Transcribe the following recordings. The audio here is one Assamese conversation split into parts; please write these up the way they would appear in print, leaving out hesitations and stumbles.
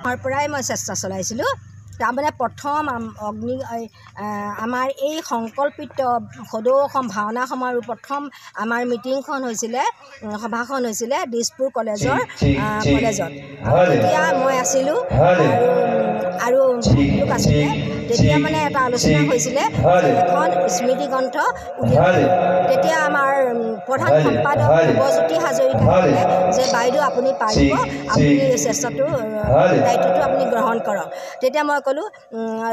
পৰাই মই চেষ্টা চলাইছিলোঁ। তাৰমানে প্ৰথম অগ্নি আমাৰ এই সংকল্পিত সদৌ অসম ভাওনা সমাৰোহ প্ৰথম আমাৰ মিটিংখন হৈছিলে, সভাখন হৈছিলে দিছপুৰ কলেজত। তেতিয়া মই আছিলোঁ আৰু লোক আছিলে। তেতিয়া মানে এটা আলোচনা হৈছিলে এখন স্মৃতি গ্ৰন্থ উলিয়াব। তেতিয়া আমাৰ প্ৰধান সম্পাদক নৱজ্যোতি হাজৰিকা ক'লে যে বাইদেউ আপুনি পাৰিব, আপুনি এই চেষ্টাটো দায়িত্বটো আপুনি গ্ৰহণ কৰক। তেতিয়া মই ক'লোঁ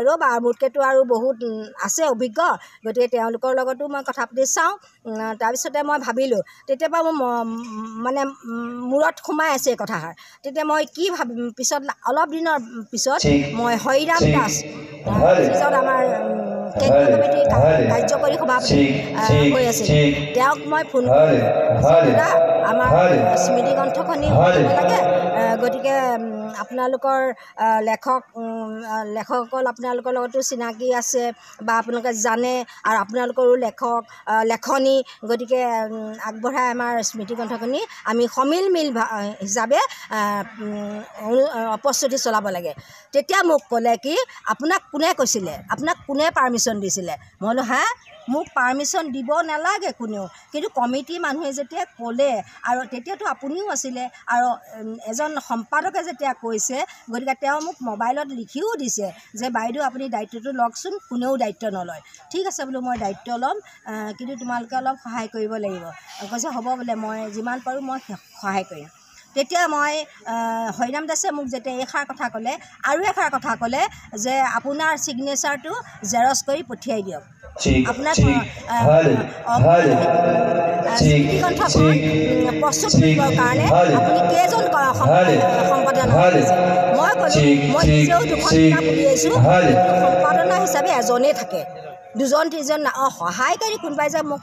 ৰ'বা, মোতকৈতো আৰু বহুত আছে অভিজ্ঞ, গতিকে তেওঁলোকৰ লগতো মই কথা পাতি চাওঁ। তাৰপিছতে মই ভাবিলোঁ, তেতিয়াৰ মোৰ মানে মূৰত সোমাই আছে এই কথাষাৰ। তেতিয়া মই কি ভাবিম, পিছত অলপ দিনৰ পিছত মই হৰিৰাম দাস, যিজন আমাৰ কেন্দ্ৰীয় কমিটিৰ কাৰ্যকৰী সভাপতি হৈ আছিল, তেওঁক মই ফোন কৰিলোঁ, দাদা আমাৰ স্মৃতি গ্ৰন্থখনি হ'ব লাগে, গতিকে আপোনালোকৰ লেখকসকল আপোনালোকৰ লগতো চিনাকি আছে বা আপোনালোকে জানে, আৰু আপোনালোকৰো লেখনি, গতিকে আগবঢ়াই আমাৰ স্মৃতি গ্ৰন্থখনি আমি সমিল হিচাপে প্ৰস্তুতি চলাব লাগে। তেতিয়া মোক ক'লে কি, আপোনাক কোনে কৈছিলে, আপোনাক কোনে পাৰ্মিশ্যন দিছিলে? মই বোলো হা, মোক পাৰ্মিশ্যন দিব নালাগে কোনেও, কিন্তু কমিটিৰ মানুহে যেতিয়া ক'লে, আৰু তেতিয়াতো আপুনিও আছিলে, আৰু এজন সম্পাদকে যেতিয়া কৈছে, গতিকে তেওঁ মোক মোবাইলত লিখিও দিছে যে বাইদেউ আপুনি দায়িত্বটো লওকচোন, কোনেও দায়িত্ব নলয়। ঠিক আছে বোলো, মই দায়িত্ব ল'ম, কিন্তু তোমালোকে অলপ সহায় কৰিব লাগিব। কৈছে হ'ব বোলে, মই যিমান পাৰোঁ মই সহায় কৰিম। তেতিয়া মই হৰিৰাম দাসে মোক যেতিয়া এইষাৰ কথা ক'লে, আৰু এষাৰ কথা ক'লে যে আপোনাৰ ছিগনেচাৰটো জেৰক্স কৰি পঠিয়াই দিয়ক। আপোনাৰ স্মৃতিগ্ৰন্থখন প্ৰস্তুত কৰিবৰ কাৰণে আপুনি কেইজন সম্পাদনা কৰিছে? মই ক'লোঁ মই নিজেও 2খন কিতাপ উলিয়াইছোঁ, কিন্তু সম্পাদনা হিচাপে এজনেই থাকে। 2-3জন সহায়কাৰী কোনোবাই যে মোক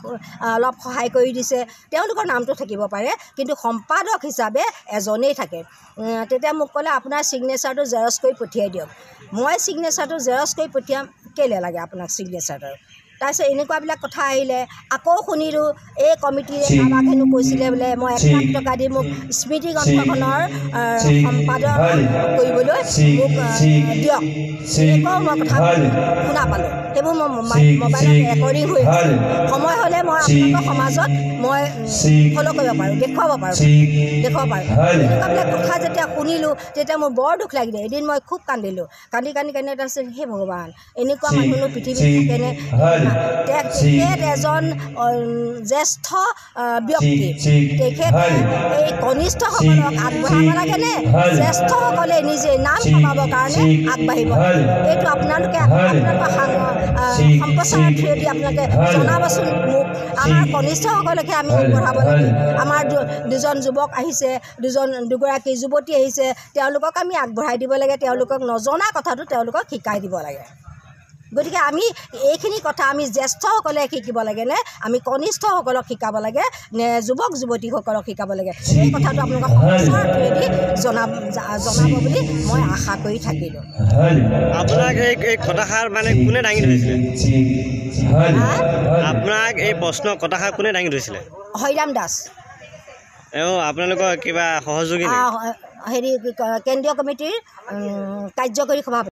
অলপ সহায় কৰি দিছে, তেওঁলোকৰ নামটো থাকিব পাৰে, কিন্তু সম্পাদক হিচাপে এজনেই থাকে। তেতিয়া মোক ক'লে আপোনাৰ ছিগনেচাৰটো জেৰক্স কৰি পঠিয়াই দিয়ক। মই ছিগনেচাৰটো জেৰক্স কৰি পঠিয়াম, কেলৈ লাগে আপোনাক ছিগনেচাৰটো? তাৰপিছত এনেকুৱাবিলাক কথা আহিলে। আকৌ শুনিলোঁ এই কমিটিয়ে আমাক হেনো কৈছিলে বোলে মই 1 লাখ টকা দি মোক স্মৃতি গ্ৰন্থখনৰ সম্পাদন কৰিবলৈ মোক দিয়ক। এনেকুৱাও মই কথা শুনা পালোঁ। সেইবোৰ মই মোবাইলত ৰেকৰ্ডিং হৈ আছে। সময় হ'লে মই আপোনালোকৰ সমাজত মই ফ'ল' কৰিব পাৰোঁ, দেখুৱাব পাৰোঁ। এনেকুৱাবিলাক কথা যেতিয়া শুনিলোঁ, তেতিয়া মোৰ বৰ দুখ লাগিলে। এদিন মই খুব কান্দিলোঁ, কান্দি তাৰপিছত হে ভগৱান, এনেকুৱা মানুহনো পৃথিৱীত থাকেনে? তেখেত এজন জ্যেষ্ঠ ব্যক্তি, তেখেতে এই কনিষ্ঠসকলক আগবঢ়াব লাগেনে জ্যেষ্ঠসকলে নিজে নাম কমাবৰ কাৰণে আগবাঢ়িব লাগে? এইটো আপোনালোকৰ সম্প্ৰচাৰৰ থ্ৰুৱেদি আপোনালোকে জনাবচোন মোক। আমাৰ কনিষ্ঠসকলকে আমি আগবঢ়াব লাগে। আমাৰ 2জন যুৱক আহিছে, দুগৰাকী যুৱতী আহিছে, তেওঁলোকক আমি আগবঢ়াই দিব লাগে। তেওঁলোকক নজনা কথাটো তেওঁলোকক শিকাই দিব লাগে। গতিকে আমি এইখিনি কথা আমি জ্যেষ্ঠসকলে শিকিব লাগে নে আমি কনিষ্ঠসকলক শিকাব লাগে নে যুৱক যুৱতীসকলক শিকাব লাগে? এই কথাটো আপোনালোকৰ সম্প্ৰচাৰৰ থ্ৰুৱেদি জনাব বুলি মই আশা কৰি থাকিলোঁ। আপোনাক এই কথাষাৰ মানে কোনে দাঙি ধৰিছিলে? আপোনাক এই প্ৰশ্ন কথাষাৰ কোনে দাঙি ধৰিছিলে? হৰিৰাম দাস। আপোনালোকৰ কিবা সহযোগী? কেন্দ্ৰীয় কমিটিৰ কাৰ্যকৰী সভাপতি।